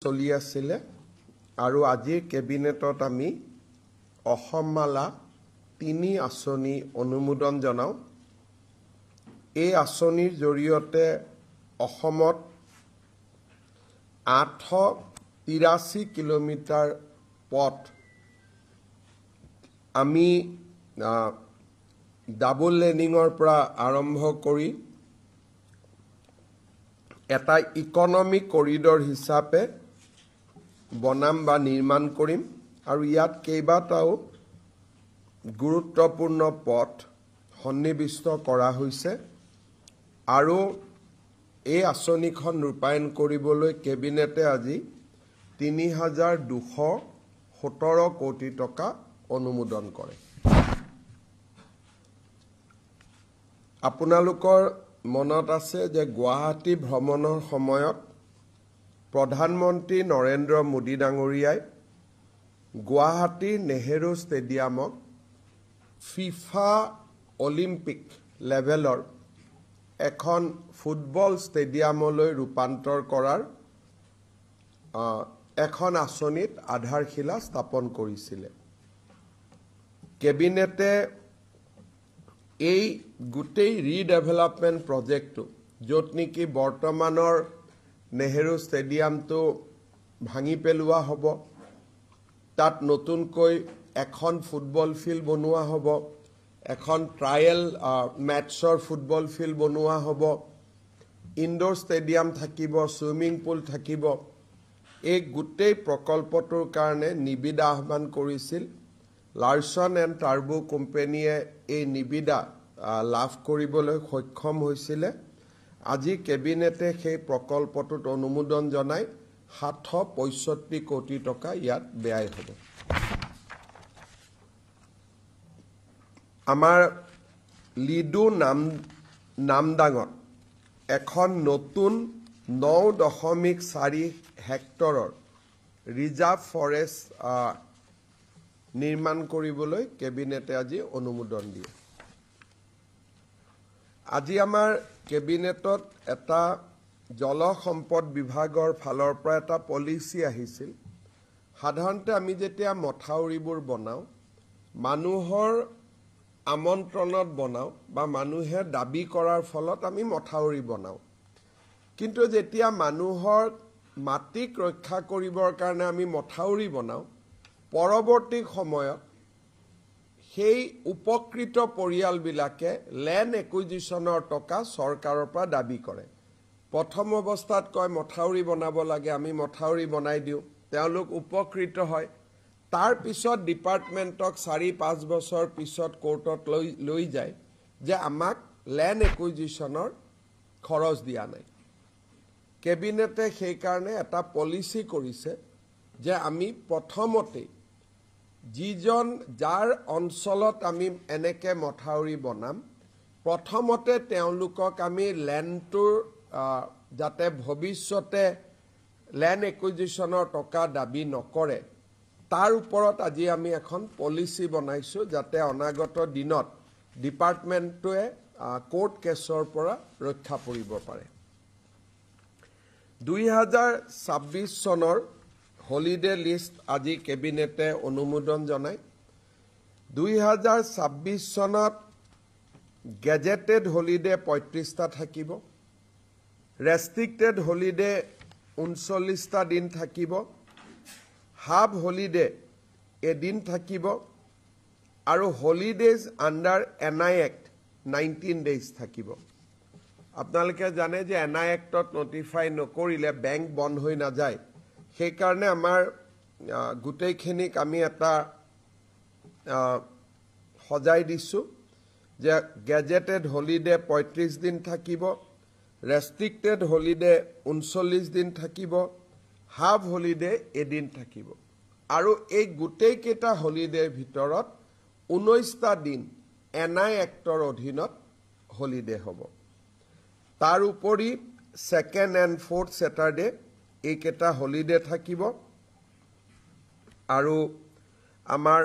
চলি আছিলে আৰু আজিৰ কেবিনেটত আমি অসমমালা ৩ আঁচনি অনুমোদন জনাও। এই আঁচনিৰ জৰিয়তে অসমত ৮৮৩ কিলোমিটাৰ পথ আমি ডাবল লেনিঙৰ পৰা আৰম্ভ কৰি এটা ইকনমিক কৰিডৰ হিচাপে বনাম বা নিৰ্মাণ কৰিম আৰু ইয়াত কেইবাটাও গুৰুত্বপূৰ্ণ পথ সন্নিৱিষ্ট কৰা হৈছে আৰু এই আঁচনিখন ৰূপায়ণ কৰিবলৈ কেবিনেটে আজি ৩,২১৭ কোটি টকা অনুমোদন কৰে। আপোনালোকৰ মনত আছে যে গুৱাহাটী ভ্ৰমণৰ সময়ত প্ৰধানমন্ত্ৰী নৰেন্দ্ৰ মোদী ডাঙৰীয়াই গুৱাহাটী নেহেৰু ষ্টেডিয়ামক ফিফা অলিম্পিক লেভেলৰ এখন ফুটবল ষ্টেডিয়ামলৈ ৰূপান্তৰ কৰাৰ এখন আঁচনিত আধাৰশিলা স্থাপন কৰিছিলে। কেবিনেটে এই গোটেই ৰিডেভেলপমেণ্ট প্ৰজেক্টটো য'ত নেকি বৰ্তমানৰ নেহেৰু ষ্টেডিয়ামটো ভাঙি পেলোৱা হ'ব, তাত নতুনকৈ এখন ফুটবল ফিল্ড বনোৱা হ'ব, এখন ট্ৰায়েল মেটছৰ ফুটবল ফিল্ড বনোৱা হ'ব, ইনডোৰ ষ্টেডিয়াম থাকিব, ছুইমিং পুল থাকিব। এই গোটেই প্ৰকল্পটোৰ কাৰণে নিবিদা আহ্বান কৰিছিল। লাৰ্ছন এণ্ড টাৰ্বো কোম্পানীয়ে এই নিবিদা লাভ কৰিবলৈ সক্ষম হৈছিলে। আজি কেবিনেটে সেই প্ৰকল্পটোত অনুমোদন জনাই ৭৬৫ কোটি টকা ইয়াত ব্যয় হ'ব। আমাৰ লিডু নামদাঙত এখন নতুন ৯.৪ হেক্টৰৰ ৰিজাৰ্ভ ফৰেষ্ট নিৰ্মাণ কৰিবলৈ কেবিনেটে আজি অনুমোদন দিয়ে। আজি আমাৰ কেবিনেটত এটা জলসম্পদ বিভাগৰ ফালৰ পৰা এটা পলিচি আহিছিল। সাধাৰণতে আমি যেতিয়া মথাউৰিবোৰ বনাওঁ, মানুহৰ আমন্ত্ৰণত বনাওঁ বা মানুহে দাবী কৰাৰ ফলত আমি মথাউৰি বনাওঁ। কিন্তু যেতিয়া মানুহৰ মাটিক ৰক্ষা কৰিবৰ কাৰণে আমি মথাউৰি বনাওঁ, পৰৱৰ্তী সময়ত সেই উপকৃত পৰিয়ালবিলাকে লেণ্ড একুইজিশ্যনৰ টকা চৰকাৰৰ পৰা দাবী কৰে। প্ৰথম অৱস্থাত কয় মথাউৰি বনাব লাগে, আমি মথাউৰি বনাই দিওঁ, তেওঁলোক উপকৃত হয়। তাৰ পিছত ডিপাৰ্টমেণ্টক ৪-৫ বছৰ পিছত কোৰ্টত লৈ যায় যে আমাক লেণ্ড একুইজিশ্যনৰ খৰচ দিয়া নাই। কেবিনেটে সেইকাৰণে এটা পলিচি কৰিছে যে আমি প্ৰথমতেই যাৰ অঞ্চলত আমি এনেকৈ মথাউৰি বনাম, প্ৰথমতে তেওঁলোকক আমি লেণ্ডটোৰ যাতে ভৱিষ্যতে লেণ্ড একুইজিশ্যনৰ টকা দাবী নকৰে, তাৰ ওপৰত আজি আমি এখন পলিচি বনাইছোঁ যাতে অনাগত দিনত ডিপাৰ্টমেণ্টটোৱে কোৰ্ট কেছৰ পৰা ৰক্ষা পৰিব পাৰে। ২০২৬ চনৰ হলিডে লিষ্ট আজি কেবিনেটে অনুমোদন জনায়। ২০২৬ চনত গেজেটেড হলিডে ৩৫টা থাকিব, ৰেষ্ট্ৰিক্টেড হলিডে ৩৯টা দিন থাকিব, হাফ হলিডে এদিন থাকিব আৰু holidays under NI Act 19 days থাকিব। আপোনালোকে জানে যে NI Actত নটিফাই নকৰিলে বেংক বন্ধ হৈ নাযায়। সেইকাৰণে আমাৰ গোটেইখিনিক আমি এটা সজাই দিছোঁ যে গেজেটেড হলিডে ৩৫ দিন থাকিব, ৰেষ্ট্ৰিক্টেড হলিডে ৩৯ দিন থাকিব, হাফ হলিডে এদিন থাকিব আৰু এই গোটেইকেইটা হলিডেৰ ভিতৰত 19টা দিন NI Actৰ অধীনত হলিডে হ'ব। তাৰ উপৰি ছেকেণ্ড এণ্ড ফ'ৰ্থ ছেটাৰডে এইকেইটা হলিডে থাকিব আৰু আমাৰ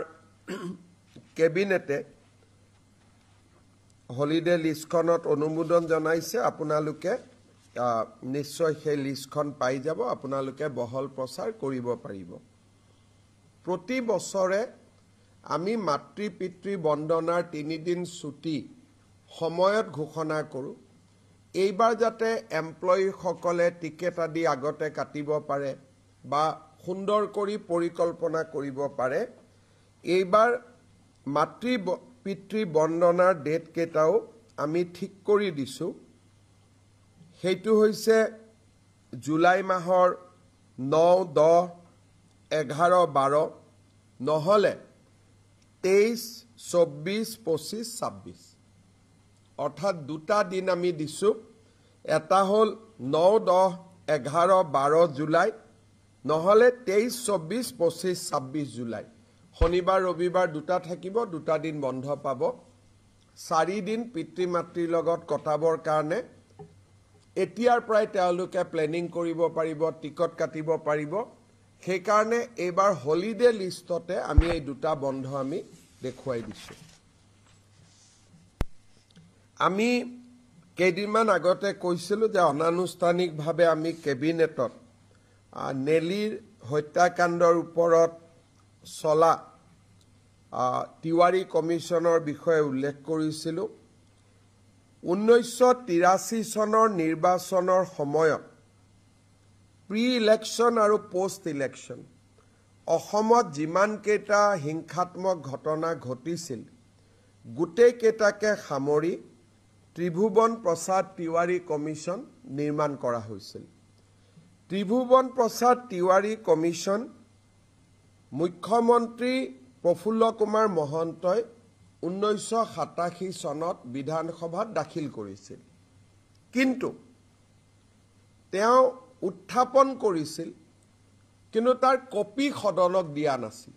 কেবিনেটে হলিডে লিষ্টখনত অনুমোদন জনাইছে। আপোনালোকে নিশ্চয় সেই লিষ্টখন পাই যাব, আপোনালোকে বহল প্ৰচাৰ কৰিব পাৰিব। প্ৰতি বছৰে আমি মাতৃ পিতৃ বন্দনাৰ 3 দিন ছুটি সময়ত ঘোষণা কৰোঁ। এইবাৰ যাতে এমপ্লয়ীসকলে টিকেট আদি আগতে কাটিব পাৰে বা সুন্দৰ কৰি পৰিকল্পনা কৰিব পাৰে, এইবাৰ মাতৃ পিতৃ বন্দনাৰ ডেট কেইটাও আমি ঠিক কৰি দিছোঁ। সেইটো হৈছে জুলাই মাহৰ 9, 10, 11, 12, নহ'লে 23, 24, 25, 26, অৰ্থাৎ 2টা দিন আমি দিছোঁ। এটা হ'ল 9, 10, 11, 12 জুলাই, নহ'লে 23, 24, 25, 26 জুলাই। শনিবাৰ ৰবিবাৰ 2টা থাকিব, 2টা দিন বন্ধ পাব। 4 দিন পিতৃ মাতৃৰ লগত কটাবৰ কাৰণে এতিয়াৰ পৰাই তেওঁলোকে প্লেনিং কৰিব পাৰিব, টিকট কাটিব পাৰিব। সেইকাৰণে এইবাৰ হলিডে লিষ্টতে আমি এই 2টা বন্ধ আমি দেখুৱাই দিছোঁ। আমি কেইদিনমান আগতে কৈছিলোঁ যে অনানুষ্ঠানিকভাৱে আমি কেবিনেটত নেলীৰ হত্যাকাণ্ডৰ ওপৰত চলা তিৱাৰী কমিশ্যনৰ বিষয়ে উল্লেখ কৰিছিলোঁ। 1983 চনৰ নিৰ্বাচনৰ সময়ত প্ৰি ইলেকশ্যন আৰু পোষ্ট ইলেকশ্যন অসমত যিমানকেইটা হিংসাত্মক ঘটনা ঘটিছিল, গোটেইকেইটাকে সামৰি ত্ৰিভুৱন প্ৰসাদ তিৱাৰী কমিশ্যন নিৰ্মাণ কৰা হৈছিল। ত্ৰিভুৱন প্ৰসাদ তিৱাৰী কমিশ্যন মুখ্যমন্ত্ৰী প্ৰফুল্ল কুমাৰ মহন্তই 1987 চনত বিধানসভাত দাখিল কৰিছিল। কিন্তু তেওঁ উত্থাপন কৰিছিল, কিন্তু তাৰ কপি সদনক দিয়া নাছিল।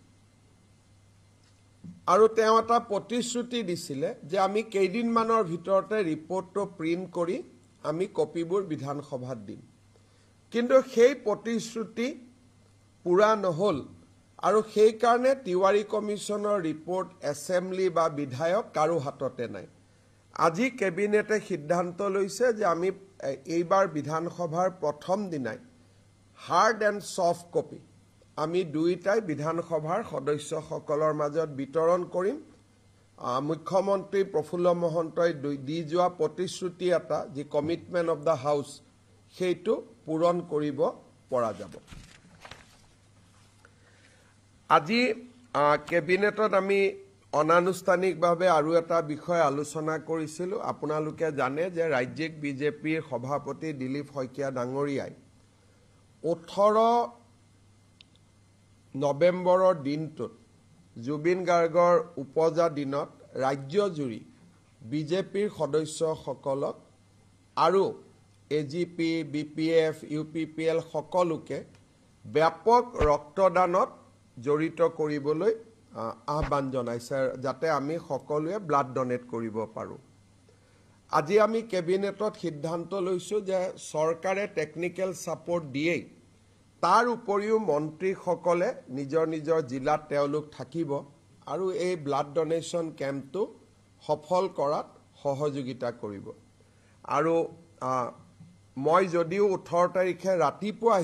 আৰু তেওঁ এটা প্ৰতিশ্ৰুতি দিছিলে যে আমি কেইদিনমানৰ ভিতৰতে ৰিপৰ্টটো প্ৰিণ্ট কৰি আমি কপিবোৰ বিধানসভাত দিম। কিন্তু সেই প্ৰতিশ্ৰুতি পূৰা নহ'ল, আৰু সেইকাৰণে তিৱাৰী কমিশ্যনৰ ৰিপৰ্ট এছেম্বলি বা বিধায়ক কাৰো হাততে নাই। আজি কেবিনেটে সিদ্ধান্ত লৈছে যে আমি এইবাৰ বিধানসভাৰ প্ৰথম দিনাই হাৰ্ড এণ্ড ছফ্ট কপি আমি দুয়োটাই বিধানসভাৰ সদস্যসকলৰ মাজত বিতৰণ কৰিম। মুখ্যমন্ত্ৰী প্ৰফুল্ল মহন্তই দি যোৱা প্ৰতিশ্ৰুতি এটা, যি কমিটমেণ্ট অফ দ্য হাউচ, সেইটো পূৰণ কৰিব পৰা যাব। আজি কেবিনেটত আমি অনানুষ্ঠানিকভাৱে আৰু এটা বিষয় আলোচনা কৰিছিলোঁ। আপোনালোকে জানে যে ৰাজ্যিক বিজেপিৰ সভাপতি দিলীপ শইকীয়া ডাঙৰীয়াই 18 নৱেম্বৰৰ দিনটোত জুবিন গাৰ্গৰ উপজা দিনত ৰাজ্যজুৰি বিজেপিৰ সদস্যসকলক আৰু AGP, BPF, UPPL সকলোকে ব্যাপক ৰক্তদানত জড়িত কৰিবলৈ আহ্বান জনাইছে, যাতে আমি সকলোৱে ব্লাড ডনেট কৰিব পাৰোঁ। আজি আমি কেবিনেটত সিদ্ধান্ত লৈছোঁ যে চৰকাৰে টেকনিকেল ছাপোৰ্ট দিয়েই, তাৰ উপৰিও মন্ত্ৰীসকলে নিজৰ নিজৰ জিলাত তেওঁলোক থাকিব আৰু এই ব্লাড ডনেশ্যন কেম্পটো সফল কৰাত সহযোগিতা কৰিব। আৰু মই যদিও 18 তাৰিখে ৰাতিপুৱা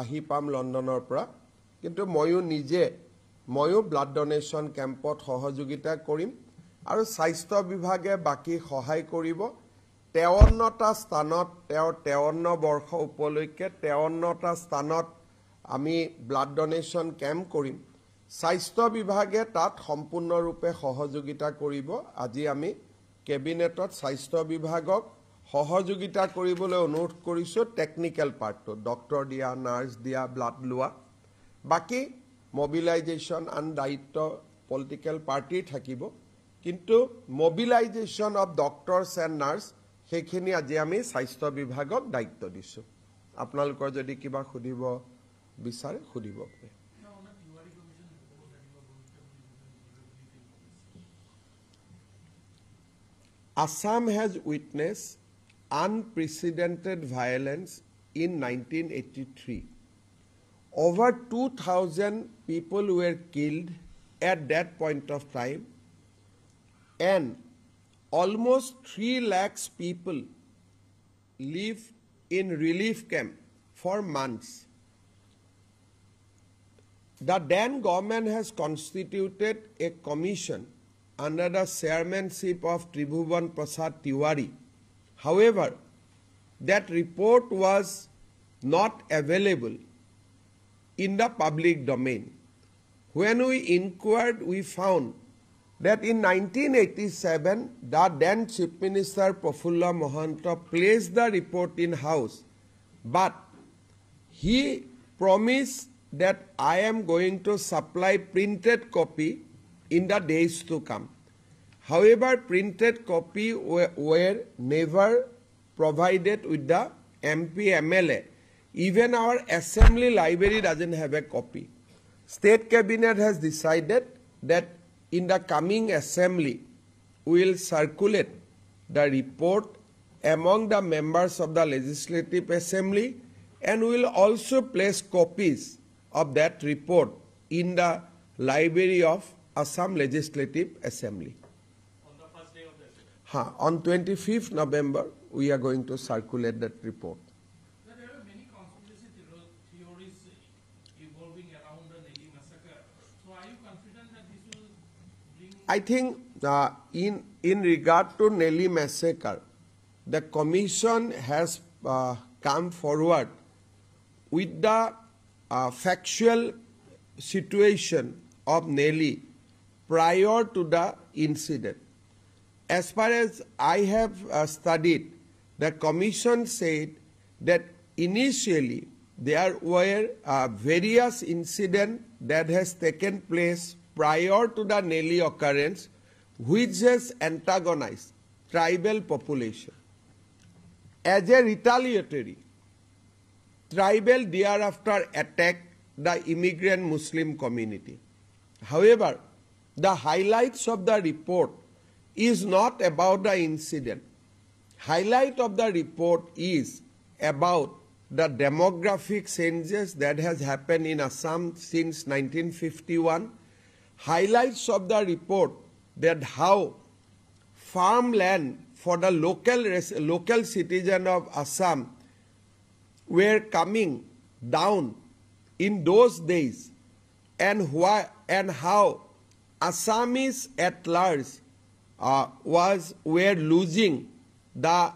আহি পাম লণ্ডনৰ পৰা, কিন্তু ময়ো ব্লাড ডনেশ্যন কেম্পত সহযোগিতা কৰিম। আৰু স্বাস্থ্য বিভাগে বাকী সহায় কৰিব। 53টা স্থানত, তেওঁৰ 53 বৰ্ষ উপলক্ষে 53টা স্থানত আমি ব্লাড ডনেশ্যন কেম্প কৰিম। স্বাস্থ্য বিভাগে তাত সম্পূৰ্ণৰূপে সহযোগিতা কৰিব। আজি আমি কেবিনেটত স্বাস্থ্য বিভাগক সহযোগিতা কৰিবলৈ অনুৰোধ কৰিছোঁ। টেকনিকেল পাৰ্টটো, ডক্টৰ দিয়া, নাৰ্ছ দিয়া, ব্লাড লোৱা, বাকী মবিলাইজেশ্যন আন দায়িত্ব পলিটিকেল পাৰ্টিৰ থাকিব, কিন্তু mobilisation of doctors and nurse সেইখিনি আজি আমি স্বাস্থ্য বিভাগক দায়িত্ব দিছোঁ। আপোনালোকৰ যদি কিবা সুধিব বিচাৰে সুধিব পাৰে। Assam has witnessed unprecedented violence in 1983. Over 2,000 people were killed at that point of time, and almost 3 lakhs people live in relief camp for months. The then government has constituted a commission under the chairmanship of Tribhuvan Prasad Tiwari. However, that report was not available in the public domain. When we inquired, we found that in 1987, the then Chief Minister Prafulla Mahanta placed the report in house, but he promised that I am going to supply printed copy in the days to come. However, printed copy were never provided with the MP MLA. Even our assembly library doesn't have a copy. State Cabinet has decided that in the coming assembly, we will circulate the report among the members of the Legislative Assembly, and we will also place copies of that report in the library of Assam Legislative Assembly. On the first day of the assembly? On 25th November, we are going to circulate that report. There are many conspiracy theories evolving around the Nelly massacre. So are you confident that this will bring... I think in regard to Nelly massacre, the commission has come forward with the factual situation of Nelly prior to the incident. As far as I have studied, the commission said that initially there were various incidents that has taken place prior to the Nelly occurrence, which has antagonized tribal population. As a retaliatory, tribal thereafter attacked the immigrant Muslim community. However, the highlights of the report is not about the incident. Highlight of the report is about the demographic changes that has happened in Assam since 1951. Highlights of the report that how farmland for the local citizen of Assam were coming down in those days, and how Assamese at large were losing the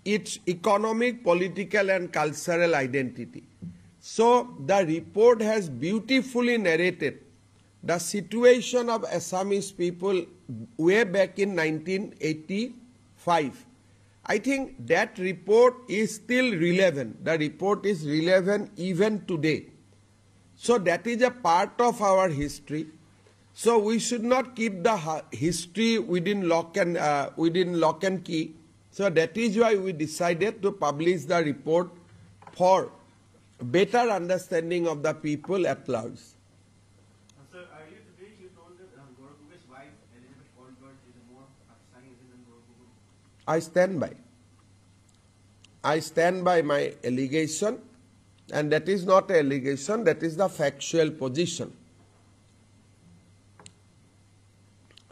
its economic, political, and cultural identity. So the report has beautifully narrated the situation of Assamese people way back in 1985. I think that report is still relevant. The report is relevant even today. So that is a part of our history. So we should not keep the history within lock and key. So that is why we decided to publish the report for better understanding of the people at large. Sir, earlier today you told that Gaurav Gogai's wife, Elizabeth Colbert, is a more Pakistani than Gaurav Gogoi. I stand by. I stand by my allegation, and that is not an allegation, that is the factual position.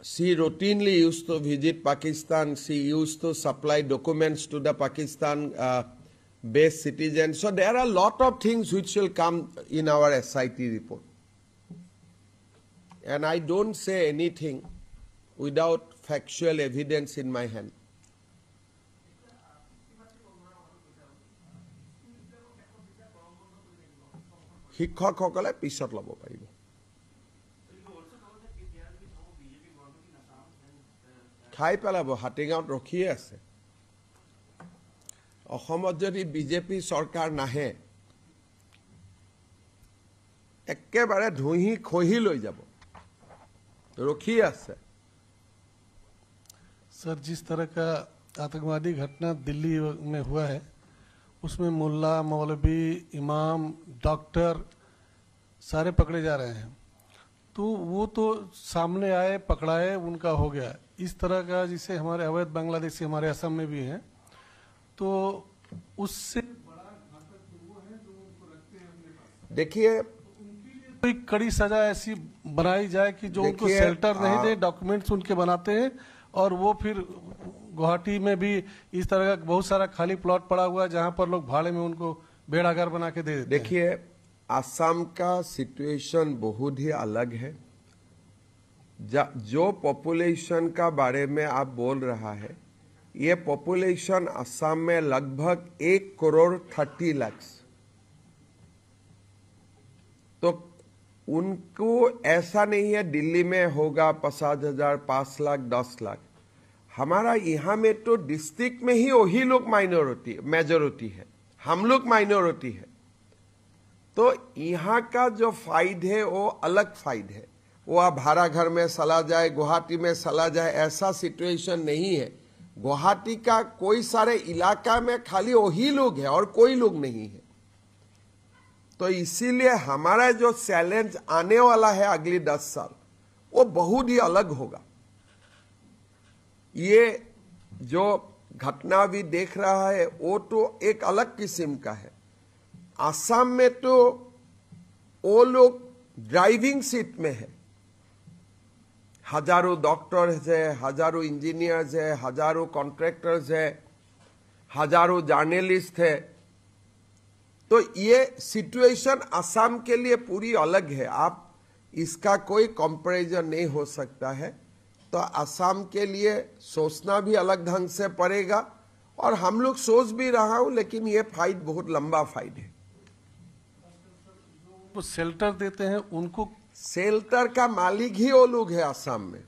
She routinely used to visit Pakistan. She used to supply documents to the Pakistan-based citizens. So there are a lot of things which will come in our SIT report. And I don't say anything without factual evidence in my hand. শিক্ষকসকলে পিছত ল'ব পাৰিব। খাই পেলাব, হাতীগাঁৱত ৰখিয়ে আছে। অসমত যদি BJP চৰকাৰ নাহে, একেবাৰে ধুহি খহি লৈ যাব, ৰখি আছে। सर, जिस तरह का आतंकवादी घटना दिल्ली में हुआ है, उसमें मुल्ला, मौलवी, इमाम, डॉक्टर सारे पकड़े जा रहे हैं, तो वो तो सामने आए, पकड़ाए, उनका हो गया। इस तरह का जिसे हमारे अवैध बांग्लादेशी हमारे असम में भी हैं, तो उससे बड़ा घातक वो है जो उनको रखते हैं अपने पास। देखिए, उनके लिए कोई कड़ी सजा ऐसी बनाई जाए कि जो उनको शेल्टर नहीं दे, डॉक्यूमेंट्स उनके बनाते हैं और वो फिर गुवाहाटी में भी इस तरह का बहुत सारा खाली प्लॉट पड़ा हुआ है जहां पर लोग भाड़े में उनको बेड़ागर बना के दे देते हैं। देखिए, असम का सिचुएशन बहुत ही अलग है। जो पॉपुलेशन का बारे में आप बोल रहा है, ये पॉपुलेशन असम में लगभग 1,30,00,000। तो उनको ऐसा नहीं है दिल्ली में होगा 50,000, 5 लाख, 10 लाख। हमारा यहाँ में तो डिस्ट्रिक्ट में ही वही लोग मेजोरिटी है, हम लोग माइनॉरिटी है। तो यहाँ का जो फायदा है वो अलग फायदा है। वो आप भाड़ा घर में चला जाए, गुवाहाटी में चला जाए, ऐसा सिचुएशन नहीं है। गुवाहाटी का कोई सारे इलाका में खाली वही लोग है और कोई लोग नहीं है। तो इसीलिए हमारा जो चैलेंज आने वाला है अगली 10 साल, वो बहुत ही अलग होगा। ये जो घटना भी देख रहा है वो तो एक अलग किस्म का है। असम में तो वो लोग ड्राइविंग सीट में है, हजारों डॉक्टर्स है, हजारों इंजीनियर्स है, हजारों कॉन्ट्रैक्टर्स है, हजारों जर्नलिस्ट है। तो ये सिचुएशन असम के लिए पूरी अलग है, आप इसका कोई कंपैरिजन नहीं हो सकता है। तो असम के लिए सोचना भी अलग ढंग से पड़ेगा, और हम लोग सोच भी रहा हूं, लेकिन ये फाइट बहुत लंबा फाइट है। वो शेल्टर देते हैं उनको, शेल्टर का मालिक ही वो लोग है असम में।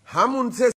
हम उनसे